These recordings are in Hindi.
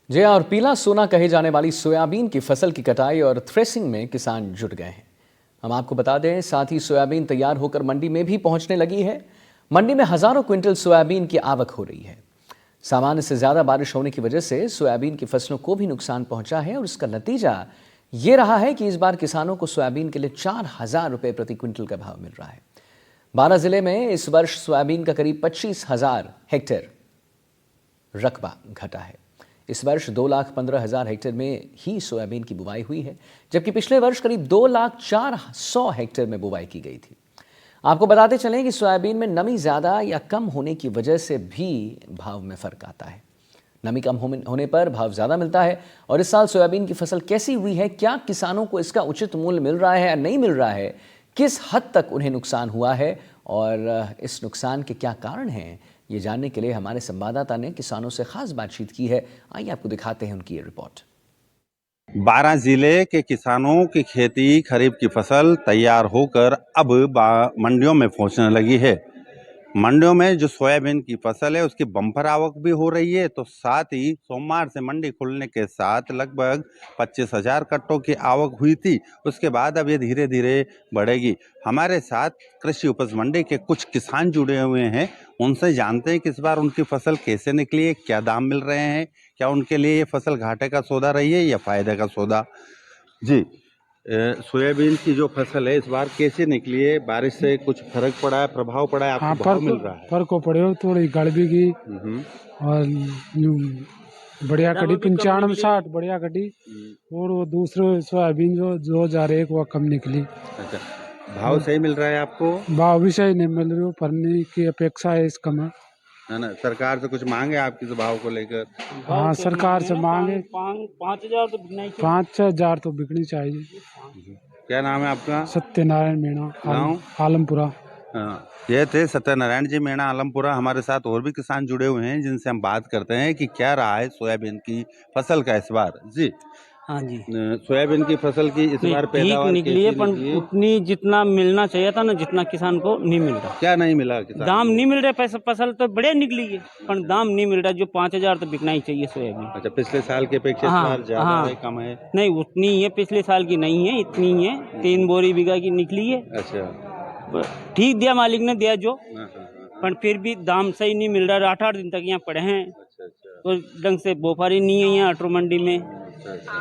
जी हाँ, और पीला सोना कहे जाने वाली सोयाबीन की फसल की कटाई और थ्रेसिंग में किसान जुट गए हैं। हम आपको बता दें, साथ ही सोयाबीन तैयार होकर मंडी में भी पहुंचने लगी है। मंडी में हजारों क्विंटल सोयाबीन की आवक हो रही है। सामान्य से ज्यादा बारिश होने की वजह से सोयाबीन की फसलों को भी नुकसान पहुंचा है और इसका नतीजा ये रहा है कि इस बार किसानों को सोयाबीन के लिए 4,000 रुपये प्रति क्विंटल का भाव मिल रहा है। बारां जिले में इस वर्ष सोयाबीन का करीब 25,000 हेक्टेयर रकबा घटा है। इस वर्ष 2,15,000 हेक्टेयर में ही सोयाबीन की बुवाई हुई है, जबकि पिछले वर्ष करीब 2,04,100 हेक्टेयर में बुवाई की गई थी। आपको बताते चलें कि सोयाबीन में नमी ज़्यादा या कम होने की वजह से भी भाव में फ़र्क आता है। नमी कम होने पर भाव ज़्यादा मिलता है। और इस साल सोयाबीन की फसल कैसी हुई है, क्या किसानों को इसका उचित मूल्य मिल रहा है या नहीं मिल रहा है, किस हद तक उन्हें नुकसान हुआ है और इस नुकसान के क्या कारण हैं, ये जानने के लिए हमारे संवाददाता ने किसानों से खास बातचीत की है। आइए आपको दिखाते हैं उनकी ये रिपोर्ट। बारां जिले के किसानों की खेती खरीफ की फसल तैयार होकर अब मंडियों में पहुंचने लगी है। मंडियों में जो सोयाबीन की फसल है उसकी बम्पर आवक भी हो रही है, तो साथ ही सोमवार से मंडी खुलने के साथ लगभग 25,000 कट्टों की आवक हुई थी। उसके बाद अब ये धीरे धीरे बढ़ेगी। हमारे साथ कृषि उपज मंडी के कुछ किसान जुड़े हुए हैं, उनसे जानते हैं कि इस बार उनकी फसल कैसे निकली है, क्या दाम मिल रहे हैं, क्या उनके लिए ये फसल घाटे का सौदा रही है या फायदे का सौदा। जी, सोयाबीन की जो फसल है इस बार कैसे निकली है? बारिश से कुछ फर्क पड़ा है, प्रभाव पड़ा है, हाँ, आपको भाव मिल रहा है? फर्क को पड़े थोड़ी गड़बी की और यूं बढ़िया कटी 95-60 बढ़िया कटी। और वो दूसरे सोयाबीन जो जो जा रहे वो कम निकली। अच्छा, भाव सही मिल रहा है आपको? भाव भी सही नहीं मिल रही, फरने की अपेक्षा है इस कम है ना? सरकार से कुछ मांगे आपकी इस भाव को लेकर? हाँ, सरकार से मांगे 5,000 तो बिकना ही चाहिए। 5,000 तो बिकनी चाहिए। क्या नाम है आपका? सत्यनारायण मीणा, गाँव? आलमपुरा। हाँ, ये थे सत्यनारायण जी मीणा आलमपुरा। हमारे साथ और भी किसान जुड़े हुए हैं जिनसे हम बात करते हैं कि क्या रहा है सोयाबीन की फसल का इस बार। जी, हाँ जी, सोयाबीन की फसल की इस बार ठीक पैदावार निकली है, कैसी पर निकली? उतनी जितना मिलना चाहिए था ना, जितना किसान को नहीं मिल रहा। क्या नहीं मिला किसान दाम को? नहीं मिल रहा। फसल तो बढ़िया निकली है, पर दाम नहीं मिल रहा। जो 5,000 तो बिकना ही चाहिए सोयाबीन। अच्छा, पिछले साल के अपेक्षा इस हाँ, बार ज्यादा हाँ। है, कम है? नहीं, उतनी ही है, पिछले साल की नहीं है, इतनी ही है। 3 बोरी बीघा की निकली है। अच्छा, ठीक दिया, मालिक ने दिया जो, हाँ, हाँ, हाँ, पर फिर भी दाम सही नहीं मिल रहा। 8-8 दिन तक यहाँ पड़े हैं, अच्छा, अच्छा, तो ढंग से व्यापारी नहीं है यहाँ ऑटो मंडी में। अच्छा, अच्छा।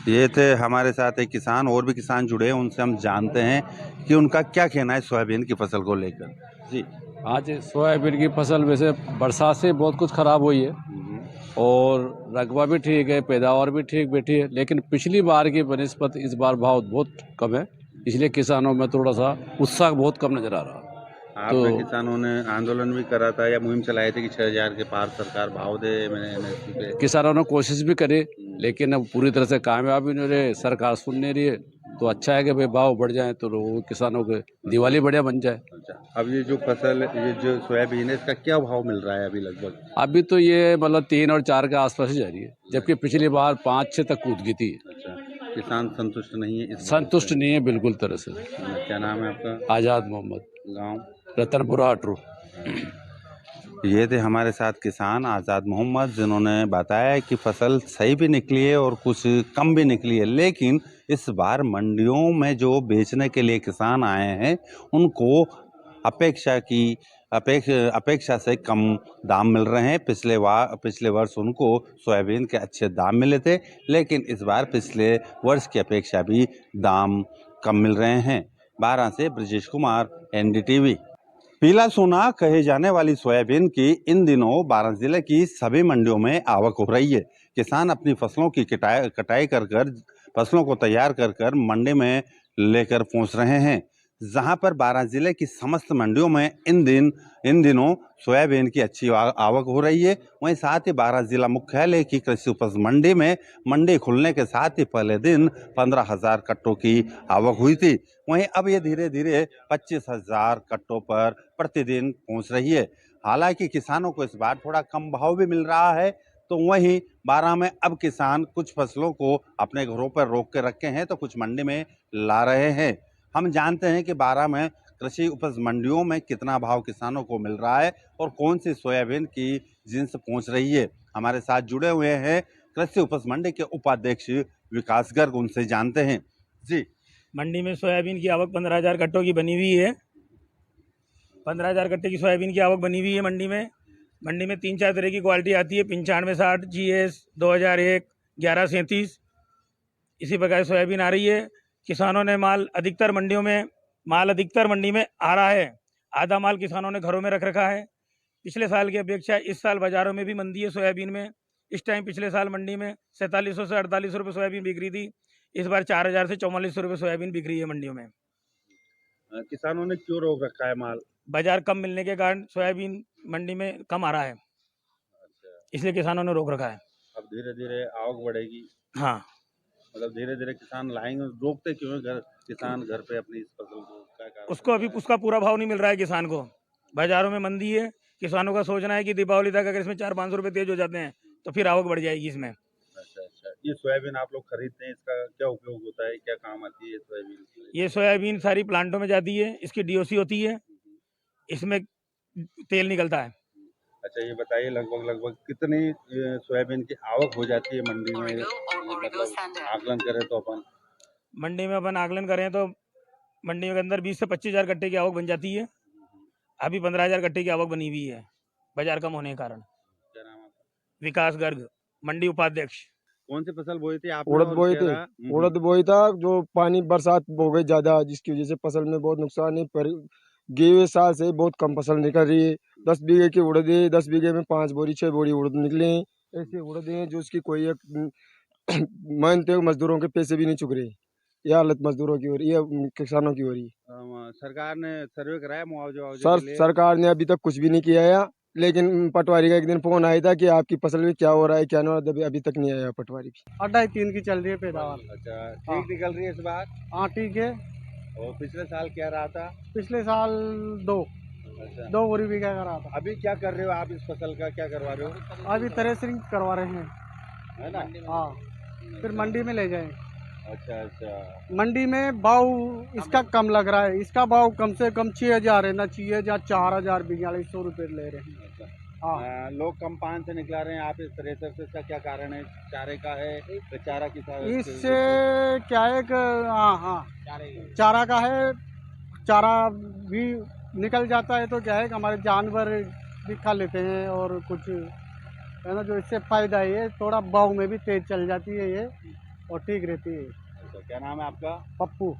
ये थे हमारे साथ एक किसान, और भी किसान जुड़े हैं, उनसे हम जानते हैं कि उनका क्या कहना है सोयाबीन की फसल को लेकर। जी, आज सोयाबीन की फसल वैसे बरसात से बहुत कुछ खराब हुई है और रकबा भी ठीक है, पैदावार भी ठीक बैठी है, लेकिन पिछली बार की बनिस्बत इस बार भाव बहुत कम है, इसलिए किसानों में थोड़ा सा उत्साह बहुत कम नजर आ रहा। आपने किसानों ने आंदोलन भी करा था या मुहिम चलाई थी कि 6,000 के पार सरकार भाव दे मैंने MSP पे? किसानों ने कोशिश भी करी, लेकिन अब पूरी तरह से कामयाब ही नहीं रहे, सरकार सुन नहीं रही है। तो अच्छा है कि भाई भाव बढ़ जाए तो लोगों किसानों को दिवाली बढ़िया बन जाए। अच्छा, अब ये जो फसल, ये जो सोयाबीन है, इसका क्या भाव मिल रहा है अभी लगभग? अभी तो ये मतलब 3 और 4 के आसपास ही जा रही है, जबकि पिछली बार 5-6 तक कूद गई थी। अच्छा, किसान संतुष्ट नहीं है इस बात संतुष्ट से? नहीं है बिल्कुल तरह से। क्या नाम है आपका? आज़ाद मोहम्मद, गाँव? रतनपुरा अटरू। ये थे हमारे साथ किसान आज़ाद मोहम्मद, जिन्होंने बताया कि फसल सही भी निकली है और कुछ कम भी निकली है, लेकिन इस बार मंडियों में जो बेचने के लिए किसान आए हैं उनको अपेक्षा से कम दाम मिल रहे हैं। पिछले वर्ष उनको सोयाबीन के अच्छे दाम मिले थे, लेकिन इस बार पिछले वर्ष की अपेक्षा भी दाम कम मिल रहे हैं। बारां से ब्रजेश कुमार, NDTV। पीला सोना कहे जाने वाली सोयाबीन की इन दिनों बारां जिले की सभी मंडियों में आवक हो रही है। किसान अपनी फसलों की कटाई कर फसलों को तैयार कर मंडी में लेकर पहुंच रहे हैं। जहां पर बारां जिले की समस्त मंडियों में इन दिनों सोयाबीन की अच्छी आवक हो रही है। वहीं साथ ही बारां जिला मुख्यालय की कृषि उपज मंडी में मंडी खुलने के साथ ही पहले दिन 15,000 कट्टों की आवक हुई थी। वहीं अब ये धीरे धीरे 25,000 कट्टों पर प्रतिदिन पहुंच रही है। हालांकि किसानों को इस बार थोड़ा कम भाव भी मिल रहा है, तो वहीं बारां में अब किसान कुछ फसलों को अपने घरों पर रोक के रखे हैं, तो कुछ मंडी में ला रहे हैं। हम जानते हैं कि बारां में कृषि उपज मंडियों में कितना भाव किसानों को मिल रहा है और कौन सी सोयाबीन की जिन्स पहुंच रही है। हमारे साथ जुड़े हुए हैं कृषि उपज मंडी के उपाध्यक्ष विकास गर्ग, उनसे जानते हैं। जी, मंडी में सोयाबीन की आवक 15,000 कट्टों की बनी हुई है। 15,000 कट्टे की सोयाबीन की आवक बनी हुई है मंडी में। मंडी में 3-4 तरह की क्वालिटी आती है, 9560, GS 2001, 1137, इसी प्रकार सोयाबीन आ रही है। किसानों ने माल अधिकतर मंडी में आ रहा है। आधा माल किसानों ने घरों में रख रखा है। पिछले साल की अपेक्षा इस साल बाज़ारों में भी मंदी है सोयाबीन में। इस टाइम पिछले साल मंडी में 4700 से 4800 रुपये सोयाबीन बिक रही थी। इस बार 4000 से 4400 रुपये सोयाबीन बिक रही है मंडियों में। किसानों ने क्यों रोक रखा है माल? बाजार कम मिलने के कारण सोयाबीन मंडी में कम आ रहा है, इसलिए किसानों ने रोक रखा है। अब धीरे धीरे आवक बढ़ेगी। हाँ, मतलब धीरे धीरे किसान लाएंगे, रोकते क्यों है किसान घर पे अपनी इस फसल को? क्या कारण? उसको अभी उसका पूरा भाव नहीं मिल रहा है किसान को। बाजारों में मंदी है। किसानों का सोचना है कि दीपावली तक अगर इसमें 400-500 रुपये तेज हो जाते हैं तो फिर आवक बढ़ जाएगी इसमें। अच्छा, ये सोयाबीन आप लोग खरीदते हैं, इसका क्या उपयोग होता है, क्या काम आती है ये सोयाबीन? ये सोयाबीन सारी प्लांटों में जाती है। इसकी DOC होती है, इसमें तेल निकलता है। अच्छा, ये बताइए लगभग कितनी सोयाबीन की आवक हो जाती है मंडी में? मतलब आकलन करें तो अपन मंडी में अपन आकलन करें तो मंडी के अंदर 20 से 25,000 कट्टे की आवक बन जाती है। अभी 15,000 कट्टे की आवक बनी हुई है बाजार कम होने के कारण। क्या नाम है आपका? विकास गर्ग, मंडी उपाध्यक्ष। कौन सी फसल बोई थी आपने? उड़द और बोई क्या थी। रहा? उड़द बोई था, जो पानी बरसात हो गई ज्यादा, जिसकी वजह से फसल में बहुत नुकसान है। पर गए हुए साल से बहुत कम फसल निकल रही है। 10 बीघे की उड़द है, 10 बीघे में 5 बोरी 6 बोरी उड़द निकले हैं। ऐसे उड़द हैं जो उसकी कोई एक मानते हो मजदूरों के पैसे भी नहीं चुक रहे। यह हालत मजदूरों की हो रही है, किसानों की हो रही है। सरकार ने सर्वे कराया मुआवजा सर, के लिए? सरकार ने अभी तक कुछ भी नहीं किया है। लेकिन पटवारी का एक दिन फोन आया था कि आपकी फसल में क्या हो रहा है क्या नहीं हो रहा है, अभी तक नहीं आया पटवारी भी। 2.5-3 की चल रही है पैदावार। अच्छा, ठीक निकल रही है इस बार? हाँ ठीक है। और पिछले साल क्या रहा था? पिछले साल 2 अच्छा, बोरी बीघा का रहा था। अभी क्या कर रहे हो आप? इस फसल का क्या करवा रहे हो? अभी थ्रेसिंग करवा रहे हैं। है ना? हाँ, फिर मंडी में ले जाएं। अच्छा, मंडी में भाव इसका कम लग रहा है। इसका भाव कम से कम 6,000 है ना, 6,000 4,000 4200 रुपये ले रहे हैं। हाँ, लोग कम पान से निकला रहे हैं, आप इस थ्रेसर से, इसका क्या कारण है? चारे का है? चारा की इससे क्या है कि हाँ चारा का है। चारा भी निकल जाता है तो क्या है कि हमारे जानवर भी खा लेते हैं और कुछ है ना, जो इससे फायदा है। ये थोड़ा भाव में भी तेज चल जाती है ये और ठीक रहती है। अच्छा, क्या नाम है आपका? पप्पू।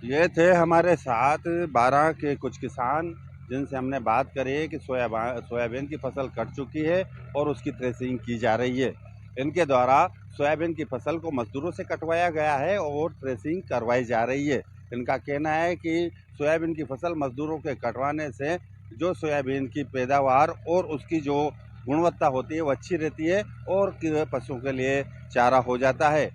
ये थे हमारे साथ 12 के कुछ किसान, जिनसे हमने बात करी है कि सोयाबीन की फसल कट चुकी है और उसकी थ्रेसिंग की जा रही है। इनके द्वारा सोयाबीन की फसल को मजदूरों से कटवाया गया है और थ्रेसिंग करवाई जा रही है। इनका कहना है कि सोयाबीन की फसल मजदूरों के कटवाने से जो सोयाबीन की पैदावार और उसकी जो गुणवत्ता होती है वो अच्छी रहती है और पशुओं के लिए चारा हो जाता है।